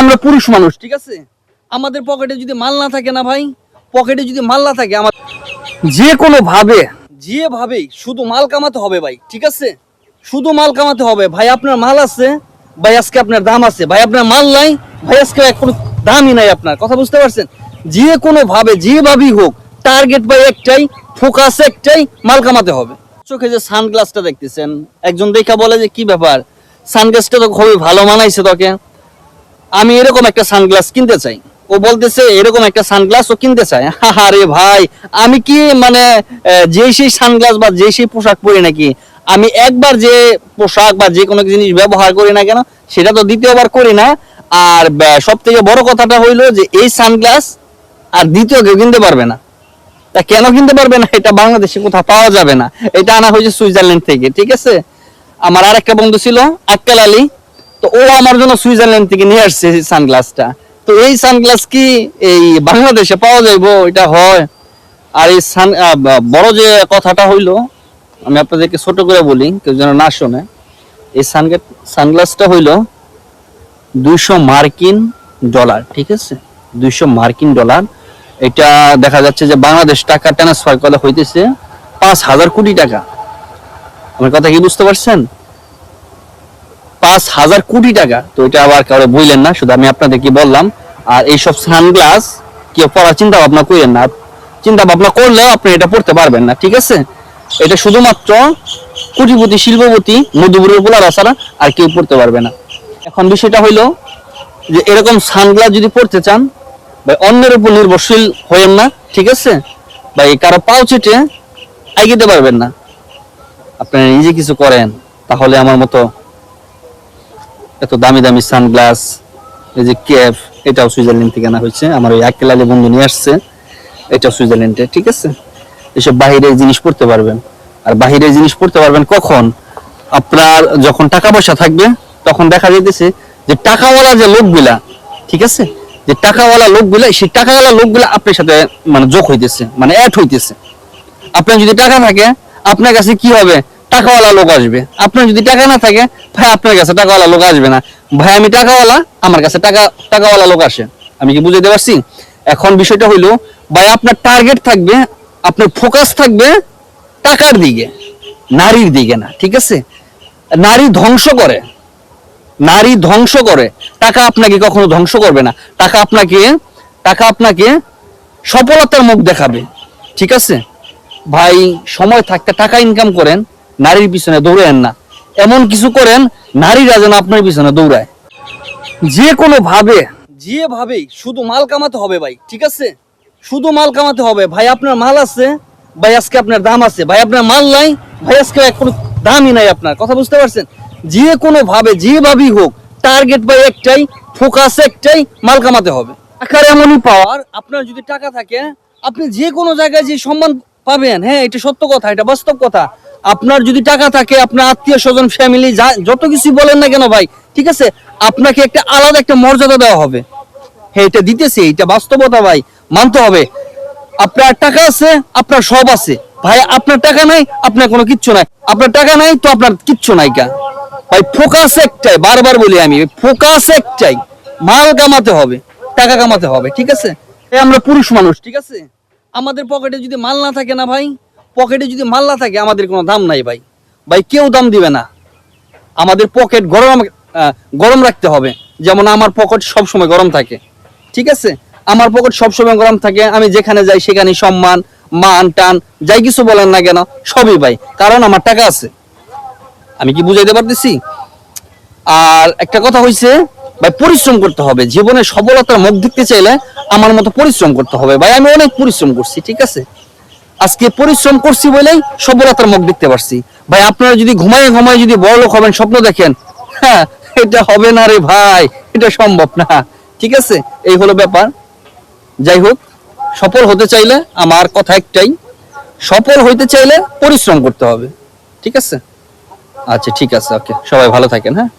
আমরা পুরুষ মানুষ, ঠিক আছে? আমাদের পকেটে যদি মাল না থাকে না ভাই, পকেটে যদি মাল না থাকে, আমার যে কোনো ভাবে যেভাবেই শুধু মাল কামাতে হবে ভাই, ঠিক আছে? শুধু মাল কামাতে হবে ভাই। আপনার মাল আছে ভাই, আজকে আপনার দাম আছে ভাই। আপনার মাল নাই ভাই, আজকে কোনো দামই নাই আপনার। কথা বুঝতে পারছেন? যে কোনো ভাবে যেভাবেই হোক, টার্গেট ভাই একটাই, ফোকাস একটাই, মাল কামাতে হবে। চোখে যে সানগ্লাসটা দেখতেছেন, একজন দেখা বলে যে কি ব্যাপার, সানগ্লাসটা তো খুবই ভালো মানাইছে তোকে, আমি এরকম একটা সানগ্লাস কিনতে চাই। ও বলতেছে এরকম একটা সানগ্লাস ও কিনতে চায়। আরে ভাই, আমি কি মানে যে সেই সানগ্লাস বা যে সেই পোশাক পরি নাকি? আমি একবার যে পোশাক বা যে কোনো জিনিস ব্যবহার করি না কেন, সেটা তো দ্বিতীয়বার করি না। আর সব থেকে বড় কথাটা হইলো যে এই সানগ্লাস আর দ্বিতীয় কেউ কিনতে পারবে না। তা কেন কিনতে পারবে না? এটা বাংলাদেশে কোথাও পাওয়া যাবে না। এটা আনা হয়েছে সুইজারল্যান্ড থেকে, ঠিক আছে? আমার আরেকটা বন্ধু ছিল আক্কেল আলী, তো ও আমার জন্য সুইজারল্যান্ড থেকে নিয়ে আসছে সানগ্লাসটা। তো এই সানগ্লাস কি এই বাংলাদেশে পাওয়া যাইবো? এটা হয়। আর এই বড় যে কথাটা হইলো, আমি আপনাদেরকে ছোট করে বলি, কেউ যেন না শোনে। এই সানগ্লাসটা হইলো 200 মার্কিন ডলার, ঠিক আছে? 200 মার্কিন ডলার। এটা দেখা যাচ্ছে যে বাংলাদেশ টাকা ট্রান্সফার করা হইতেছে 5,000 কোটি টাকা। আমার কথা কি বুঝতে পারছেন? 5,000 কোটি টাকা। তো এটা আবার কাউরে বললেন না, শুধু আমি আপনাদেরকে বললাম। আর এইসব সানগ্লাস কেউ পড়ার চিন্তা ভাবনা করেন না। চিন্তা ভাবনা করলেও আপনি এটা পড়তে পারবেন না, ঠিক আছে? এটা শুধুমাত্র কোটিপতি, শিল্পপতি, মধ্যবিত্ত পোলারা ছাড়া আর কেউ পড়তে পারবে না। এখন বিষয়টা হইলো যে এরকম সানগ্লাস যদি পড়তে চান ভাই, অন্যের উপর নির্ভরশীল হইেন না, ঠিক আছে ভাই? কারো পাও চেটে এগিয়ে পারবেন না। আপনারা নিজে কিছু করেন, তাহলে আমার মতো এত দামি দামি সানগ্লাস, এই যে ক্যাপ, এটাও সুইজারল্যান্ড থেকে আনা হয়েছে। আমার ওই আক্কেল আলী বন্ধু নিয়ে আসছে, এটাও সুইজারল্যান্ডে, ঠিক আছে? এসব বাহিরের জিনিস পড়তে পারবেন। আর বাহিরের জিনিস পড়তে পারবেন কখন? আপনার যখন টাকা পয়সা থাকবে, তখন দেখা যাইতেছে যে টাকাওয়ালা যে লোকগুলা, ঠিক আছে, যে টাকাওয়ালা লোকগুলা, সেই টাকাওয়ালা লোকগুলা আপনার সাথে মানে যোগ হইতেছে, মানে অ্যাড হইতেছে। আপনার যদি টাকা থাকে, আপনার কাছে কি হবে? টাকাওয়ালা লোক আসবে। আপনার যদি টাকা না থাকে ভাই, আপনার কাছে টাকাওয়ালা লোক আসবে না। ভাই আমি টাকাওয়ালা, আমার কাছে টাকাওয়ালা লোক আসে। আমি কি বুঝাইতে পারছি? এখন বিষয়টা হইলো ভাই, আপনার টার্গেট থাকবে, আপনার ফোকাস থাকবে টাকার দিকে, নারীর দিকে না, ঠিক আছে? নারী ধ্বংস করে, নারী ধ্বংস করে, টাকা আপনাকে কখনো ধ্বংস করবে না। টাকা আপনাকে সফলতার মুখ দেখাবে, ঠিক আছে? ভাই সময় থাকতে টাকা ইনকাম করেন, নারীর পিছনে দৌড়েন না। এমন কিছু করেন নারীরা যেন আপনার পিছনে দৌড়ায়। যে কোনো ভাবে যেভাবেই শুধু মাল কামাতে হবে ভাই, ঠিক আছে? শুধু মাল কামাতে হবে ভাই। আপনার মাল আছে ভাই, আজকে আপনার দাম আছে ভাই। আপনার মাল নাই ভাই, আজকে কোনো দামই নাই আপনার। কথা বুঝতে পারছেন? যে কোনো ভাবে যেভাবেই হোক, টার্গেট ভাই একটাই, ফোকাস একটাই, মাল কামাতে হবে। টাকার এমনই পাওয়ার, আপনার যদি টাকা থাকে আপনি যে কোনো জায়গায় যে সম্মান পাবেন। হ্যাঁ, এটা সত্য কথা, এটা বাস্তব কথা। আপনার যদি টাকা থাকে, আপনার আত্মীয় স্বজন, ফ্যামিলি, যত কিছু বলেন না কেন ভাই, ঠিক আছে, আপনাকে একটা আলাদা একটা মর্যাদা দেওয়া হবে। হ্যাঁ, এটা দিতেছে, এটা বাস্তবতা ভাই, মানতে হবে। আপনার টাকা আছে, আপনার সব আছে ভাই। আপনার টাকা নাই, আপনার কোনো কিচ্ছু নাই। আপনার টাকা নাই তো আপনার কিচ্ছু নাই কা ভাই। ফোকাস একটাই, বারবার বলি আমি, ফোকাস একটাই, মাল কামাতে হবে, টাকা কামাতে হবে, ঠিক আছে? আমরা পুরুষ মানুষ, ঠিক আছে? আমাদের পকেটে যদি মাল না থাকে না ভাই, পকেটে যদি মাল না থাকে, আমাদের কোনো দাম নাই ভাই। ভাই কেউ দাম দিবে না। আমাদের পকেট গরম রাখতে হবে। যেমন আমার পকেট সবসময় গরম থাকে, ঠিক আছে? আমার পকেট সবসময় গরম থাকে। আমি যেখানে যাই সেখানে সম্মান, মান, টান, যাই কিছু বলেন না কেন, সবই ভাই, কারণ আমার টাকা আছে। আমি কি বুঝাইতে পারতেছি? আর একটা কথা হইছে ভাই, পরিশ্রম করতে হবে। জীবনে সফলতার মুখ দেখতে চাইলে আমার মতো পরিশ্রম করতে হবে ভাই। আমি অনেক পরিশ্রম করছি, ঠিক আছে? আজকে পরিশ্রম করছি বলেই সফলতার মুখ দেখতে পারছি ভাই। আপনারা যদি ঘুমায় যদি বড়লোক হবেন স্বপ্ন দেখেন, হ্যাঁ, এটা হবে না রে ভাই, এটা সম্ভব না, ঠিক আছে? এই হলো ব্যাপার। যাই হোক, সফল হতে চাইলে আমার কথা একটাই, সফল হইতে চাইলে পরিশ্রম করতে হবে, ঠিক আছে? আচ্ছা, ঠিক আছে, ওকে, সবাই ভালো থাকেন, হ্যাঁ।